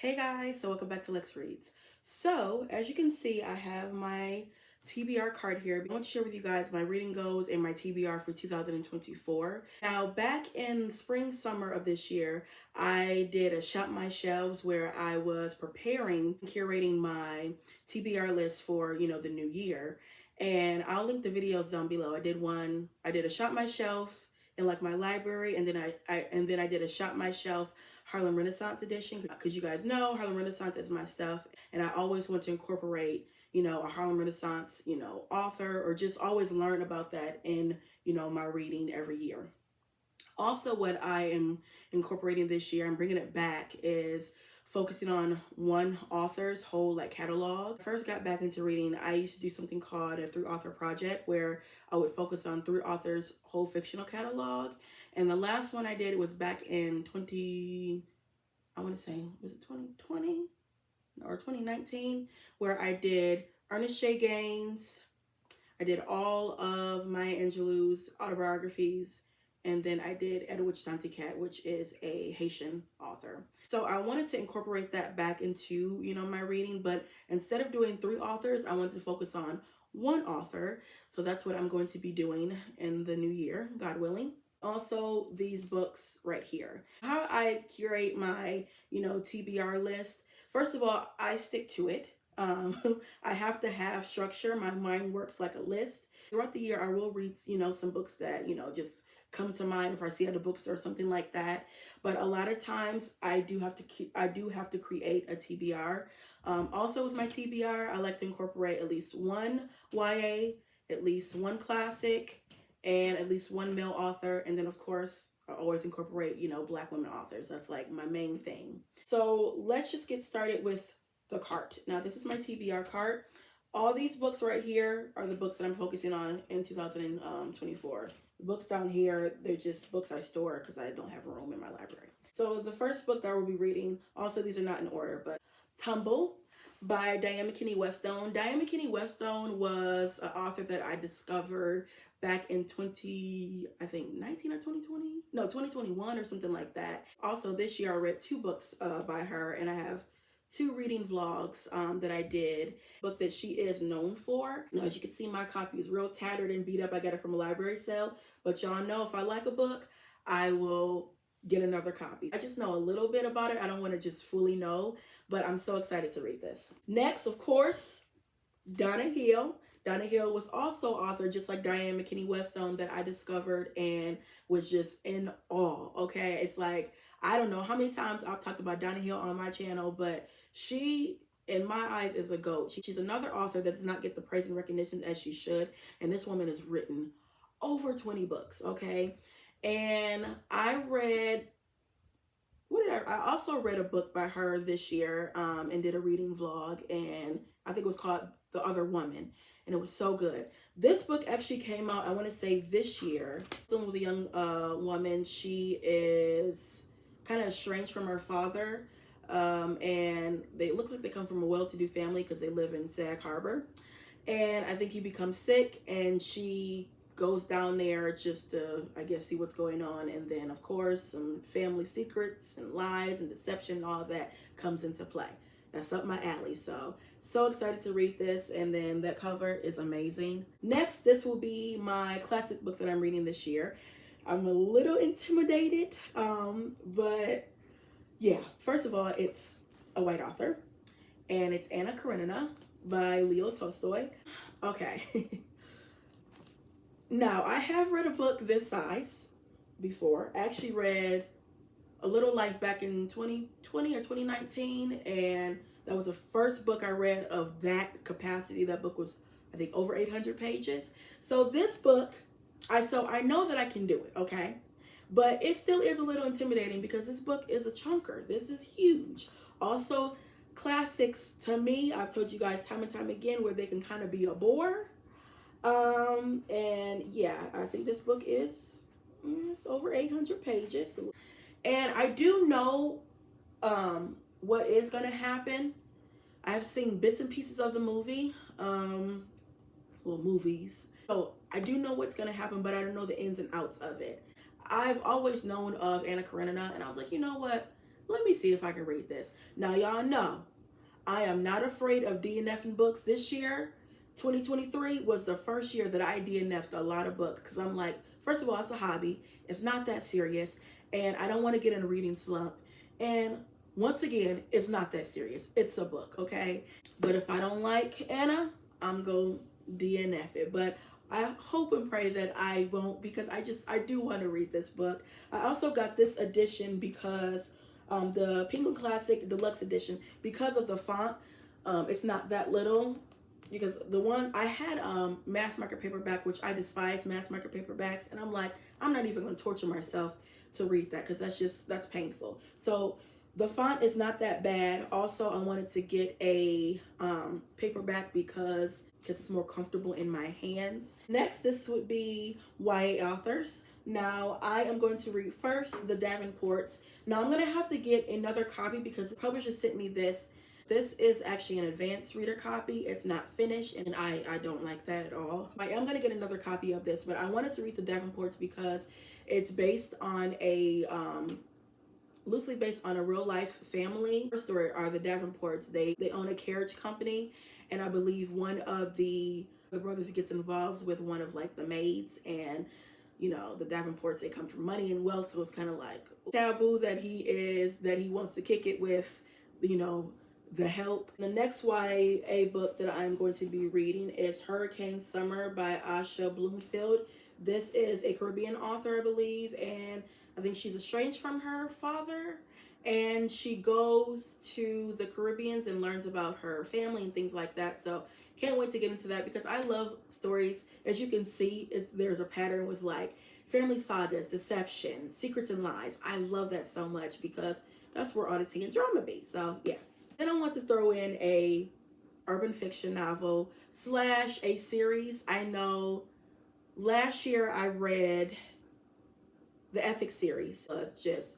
Hey guys, so welcome back to Lex Reads. So, as you can see, I have my TBR card here. I want to share with you guys my reading goals and my TBR for 2024. Now, back in spring, summer of this year, I did a Shop My Shelves where I was curating my TBR list for, the new year. And I'll link the videos down below. I did a Shop My Shelf in like my library, and then I did a Shop My Shelf Harlem Renaissance edition, because you guys know Harlem Renaissance is my stuff, and I always want to incorporate, a Harlem Renaissance, author, or just always learn about that in, my reading every year. Also, what I am incorporating this year, I'm bringing it back, is focusing on one author's whole catalog. First got back into reading, I used to do something called a 3-author project where I would focus on 3 authors' whole fictional catalog. And the last one I did was back in 2020 or 2019, where I did Ernest J. Gaines, I did all of Maya Angelou's autobiographies, and then I did Edwidge Santicat, which is a Haitian author. So I wanted to incorporate that back into, my reading, but instead of doing 3 authors, I wanted to focus on one author. So that's what I'm going to be doing in the new year, God willing. Also, these books right here. How I curate my, TBR list. First of all, I stick to it. I have to have structure. My mind works like a list. Throughout the year, I will read, some books that, just come to mind if I see at a bookstore or something like that. But a lot of times I do have to create a TBR. Also with my TBR, I like to incorporate at least one YA, at least one classic, and at least one male author. And then of course, I always incorporate, Black women authors. That's like my main thing. So let's just get started with the cart. Now this is my TBR cart. All these books right here are the books that I'm focusing on in 2024. The books down here, they're just books I store because I don't have room in my library. So the first book that I will be reading, also these are not in order, but Tumble by Diane McKinney Westone. Diane McKinney Westone was an author that I discovered back in 19 or 2020? No, 2021 or something like that. Also this year I read 2 books by her, and I have 2 reading vlogs that I did. Book that she is known for. Now, as you can see, my copy is real tattered and beat up. I got it from a library sale, but y'all know if I like a book, I will get another copy. I just know a little bit about it. I don't want to just fully know, but I'm so excited to read this. Next, of course, Donna Hill. Donna Hill was also author, just like Diane McKinney Westone, that I discovered and was just in awe, okay? It's like, I don't know how many times I've talked about Donna Hill on my channel, but she, in my eyes, is a GOAT. She's another author that does not get the praise and recognition as she should, and this woman has written over 20 books, okay? And I also read a book by her this year and did a reading vlog, and I think it was called The Other Woman, and it was so good. This book actually came out, I want to say this year. Still with a young woman. She is kind of estranged from her father, and they look like they come from a well-to-do family because they live in Sag Harbor. And I think he becomes sick, and she goes down there just to, I guess, see what's going on. And then, of course, some family secrets and lies and deception and all of that comes into play. That's up my alley. So excited to read this. And then that cover is amazing. Next, this will be my classic book that I'm reading this year. I'm a little intimidated, but yeah. First of all, it's a white author, and it's Anna Karenina by Leo Tolstoy. Okay. Now, I have read a book this size before. I actually read A Little Life back in 2020 or 2019, and that was the first book I read of that capacity. That book was, I think, over 800 pages. So this book, I know that I can do it, okay? But it still is a little intimidating because this book is a chunker. This is huge. Also, classics, to me, I've told you guys time and time again where they can kind of be a bore. And yeah, I think this book is it's over 800 pages. And I do know what is going to happen. I've seen bits and pieces of the movie, movies. So I do know what's going to happen, but I don't know the ins and outs of it. I've always known of Anna Karenina, and I was like, you know what? let me see if I can read this. Now, y'all know I am not afraid of DNFing books. This year, 2023, was the first year that I DNF'd a lot of books because I'm like, first of all, it's a hobby. It's not that serious. And I don't want to get in a reading slump. And once again, it's not that serious. It's a book, okay? But if I don't like Anna, I'm going to DNF it. But I hope and pray that I won't, because I do want to read this book. I also got this edition because the Penguin Classic Deluxe Edition, because of the font. It's not that little, because the one I had mass market paperback, which I despise mass market paperbacks, and I'm like, I'm not even going to torture myself to read that because that's painful. So the font is not that bad. Also, I wanted to get a paperback because it's more comfortable in my hands. Next, this would be YA authors. Now, I am going to read first the Davenports. Now, I'm going to have to get another copy because the publisher sent me this. This is actually an advanced reader copy. It's not finished, and I don't like that at all. I am going to get another copy of this, but I wanted to read the Davenports because it's based on a loosely based on a real life family. First story are the Davenports. They own a carriage company, and I believe one of the brothers gets involved with one of like the maids, and you know, the Davenports, they come from money and wealth, so it's kind of like taboo that he wants to kick it with, you know, the help. The next YA book that I'm going to be reading is Hurricane Summer by Asha Bloomfield. This is a Caribbean author, I believe, and I think she's estranged from her father, and she goes to the Caribbeans and learns about her family and things like that. So can't wait to get into that because I love stories. As you can see, there's a pattern with like family sagas, deception, secrets and lies. I love that so much because that's where all the tea and drama be. So yeah. Then I want to throw in a urban fiction novel / a series. I know last year I read the Ethics series. It's just,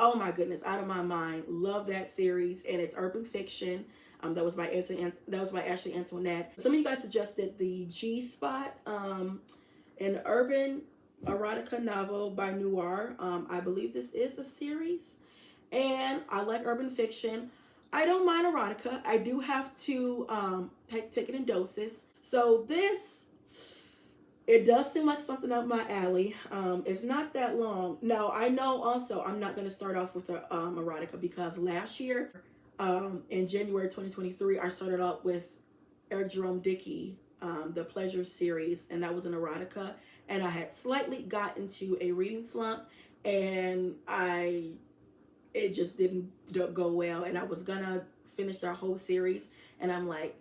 oh my goodness, out of my mind. Love that series, and it's urban fiction. That was by Ashley Antoinette. Some of you guys suggested the G Spot, an urban erotica novel by Noir. I believe this is a series, and I like urban fiction. I don't mind erotica. I do have to take it in doses. So this, it does seem like something up my alley. It's not that long. Now, I know also I'm not going to start off with the erotica because last year, in January 2023, I started off with Eric Jerome Dickey, the Pleasure series, and that was an erotica. And I had slightly got into a reading slump, and it just didn't go well. And I was gonna finish our whole series, and I'm like,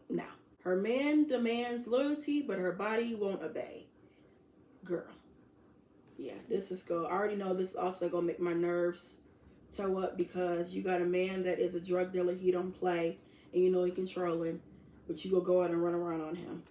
no. Her man demands loyalty, but her body won't obey. Girl. Yeah, this is I already know this is also gonna make my nerves toe up because you got a man that is a drug dealer. He don't play, and you know he controlling, but you go out and run around on him.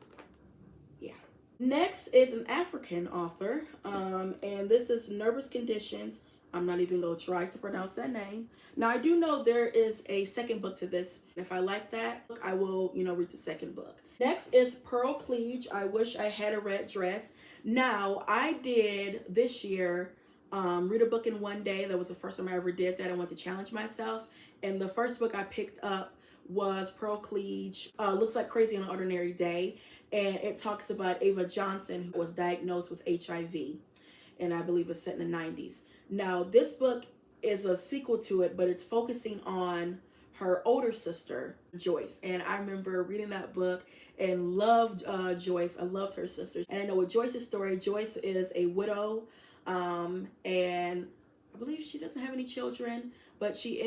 Yeah. Next is an African author, and this is Nervous Conditions. I'm not even going to try to pronounce that name. Now, I do know there is a second book to this. If I like that, I will, read the second book. Next is Pearl Cleage, I Wish I Had a Red Dress. Now, I did this year read a book in one day. That was the first time I ever did that. I wanted to challenge myself. And the first book I picked up was Pearl Cleage, Looks Like Crazy on an Ordinary Day. And it talks about Ava Johnson, who was diagnosed with HIV. And I believe it's set in the 90s. Now, this book is a sequel to it, but it's focusing on her older sister, Joyce. And I remember reading that book and loved Joyce. I loved her sister. And I know with Joyce's story, Joyce is a widow, and I believe she doesn't have any children, but she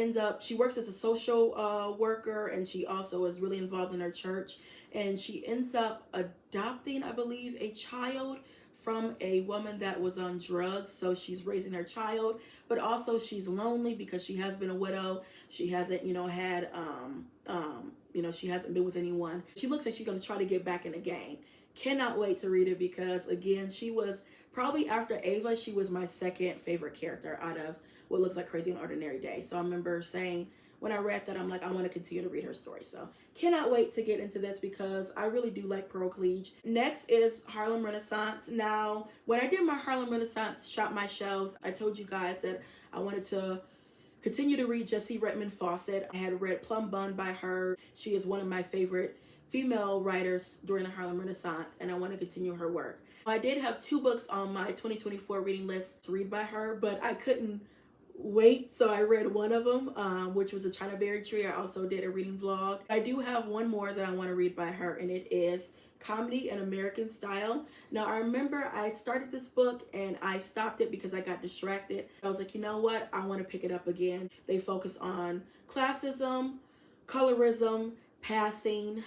works as a social worker, and she also is really involved in her church. And she ends up adopting, I believe, a child from a woman that was on drugs. So she's raising her child, but also she's lonely because she has been a widow. She hasn't, had, she hasn't been with anyone. She looks like she's going to try to get back in the game. Cannot wait to read it because, again, she was probably, after Ava, she was my second favorite character out of What Looks Like Crazy on an Ordinary Day. So I remember saying, when I read that, I'm like, I want to continue to read her story. So cannot wait to get into this because I really do like Pearl Cleage. Next is Harlem Renaissance. Now, when I did my Harlem Renaissance Shop My Shelves, I told you guys that I wanted to continue to read Jessie Redmond Fawcett. I had read Plum Bun by her. She is one of my favorite female writers during the Harlem Renaissance, and I want to continue her work. I did have 2 books on my 2024 reading list to read by her, but I couldn't wait, so I read one of them, which was A China Berry Tree. I also did a reading vlog. I do have one more that I want to read by her, and it is Comedy in American Style. Now, I remember I started this book and I stopped it because I got distracted. I was like, you know what? I want to pick it up again. They focus on classism, colorism, passing,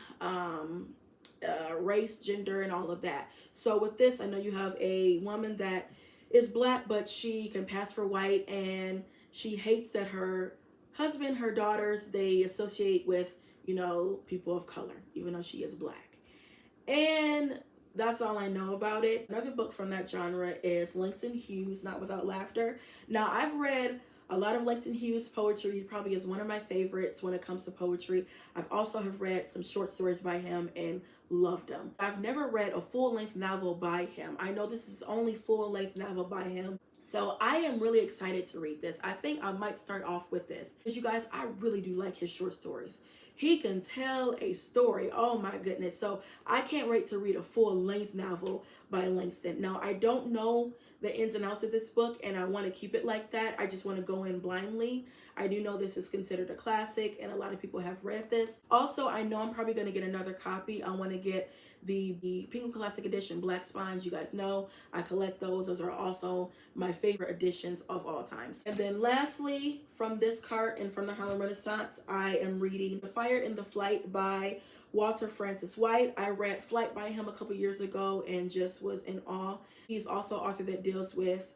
race, gender, and all of that. So with this, I know you have a woman that is black, but she can pass for white, and she hates that her husband, her daughters, they associate with, you know, people of color, even though she is black. And that's all I know about it. Another book from that genre is Langston Hughes, Not Without Laughter. Now, I've read a lot of Langston Hughes poetry. He probably is one of my favorites when it comes to poetry. I've also have read some short stories by him and loved them. I've never read a full-length novel by him. I know this is only full-length novel by him. So I am really excited to read this. I think I might start off with this, because you guys, I really do like his short stories. He can tell a story. Oh my goodness. So I can't wait to read a full-length novel by Langston. Now, I don't know the ins and outs of this book, and I want to keep it like that. I just want to go in blindly. I do know this is considered a classic, and a lot of people have read this. Also, I know I'm probably going to get another copy. I want to get the Penguin Classic Edition Black Spines. You guys know I collect those. Those are also my favorite editions of all times. And then lastly, from this cart and from the Harlem Renaissance, I am reading The Fire in the Flight by Walter Francis White. I read Flight by him a couple years ago and just was in awe. He's also an author that deals with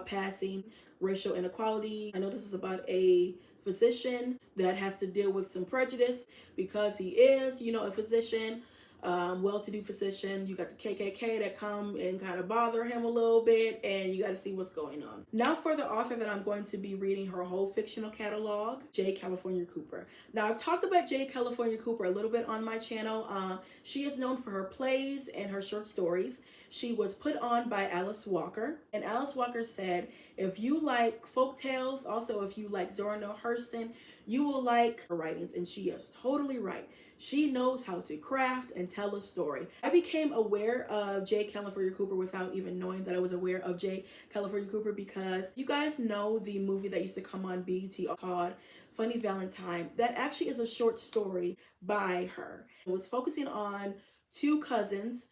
passing, racial inequality. I know this is about a physician that has to deal with some prejudice because he is, you know, a physician, well-to-do physician. You got the KKK that come and kind of bother him a little bit, and you got to see what's going on. Now for the author that I'm going to be reading her whole fictional catalog, J. California Cooper. Now, I've talked about J. California Cooper a little bit on my channel. She is known for her plays and her short stories. She was put on by Alice Walker, and Alice Walker said, if you like folk tales, also if you like Zora Neale Hurston, you will like her writings, and she is totally right. She knows how to craft and tell a story. I became aware of J. California Cooper without even knowing that I was aware of J. California Cooper, because you guys know the movie that used to come on BET called Funny Valentine. That actually is a short story by her. It was focusing on 2 cousins,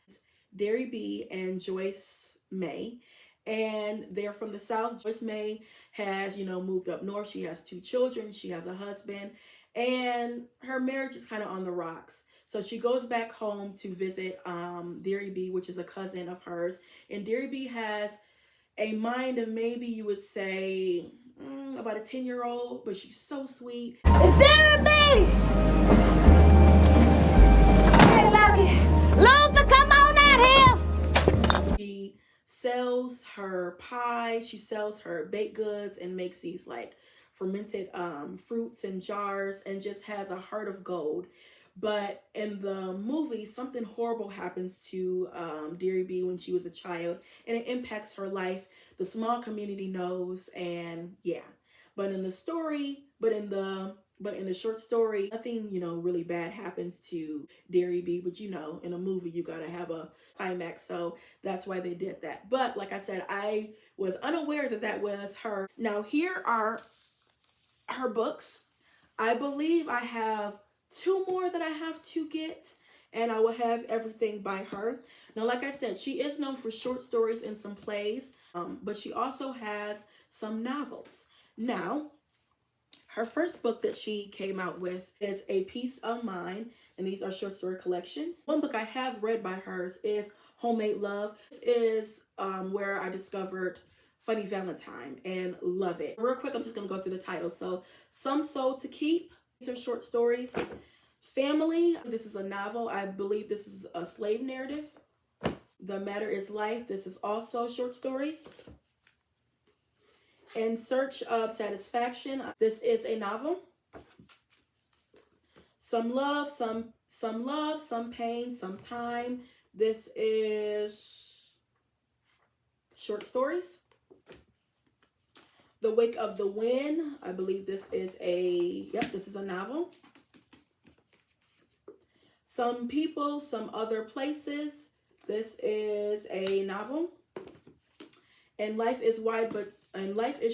Derry B and Joyce May, and they're from the South. Joyce May has, you know, moved up north. She has 2 children. She has a husband, and her marriage is kind of on the rocks. So she goes back home to visit Derry B, which is a cousin of hers. And Derry B has a mind of, maybe you would say, about a 10-year-old, but she's so sweet. Is Derry B? Luther, come on out here. She sells her pie, she sells her baked goods, and makes these like fermented fruits in jars, and just has a heart of gold. But in the movie, something horrible happens to Derry B when she was a child, and it impacts her life. The small community knows, and yeah. But in the story, but in the short story, nothing, you know, really bad happens to Derry B. But you know, in a movie, you gotta have a climax, so that's why they did that. But like I said, I was unaware that that was her. Now here are her books. I believe I have 2 more that I have to get, and I will have everything by her. Now, like I said, she is known for short stories and some plays, but she also has some novels. Now, her first book that she came out with is A Piece of Mine, and these are short story collections. One book I have read by hers is Homemade Love. This is where I discovered Funny Valentine and love it. Real quick, I'm just going to go through the titles. So, Some Soul to Keep. These are short stories. Family. This is a novel. I believe this is a slave narrative. The Matter is Life. This is also short stories. In Search of Satisfaction. This is a novel. Some Love, Some Pain, Some Time. This is short stories. The Wake of the Wind. I believe this is this is a novel. Some People, Some Other Places. This is a novel. And Life is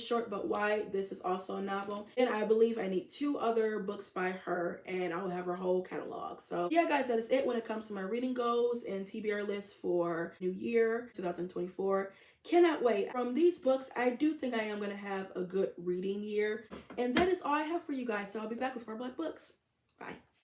Short but Wide. This is also a novel. And I believe I need 2 other books by her, and I will have her whole catalog. So yeah, guys, that is it when it comes to my reading goals and TBR list for New Year 2024. Cannot wait. From these books, I do think I am going to have a good reading year. And that is all I have for you guys. So I'll be back with more Black books. Bye.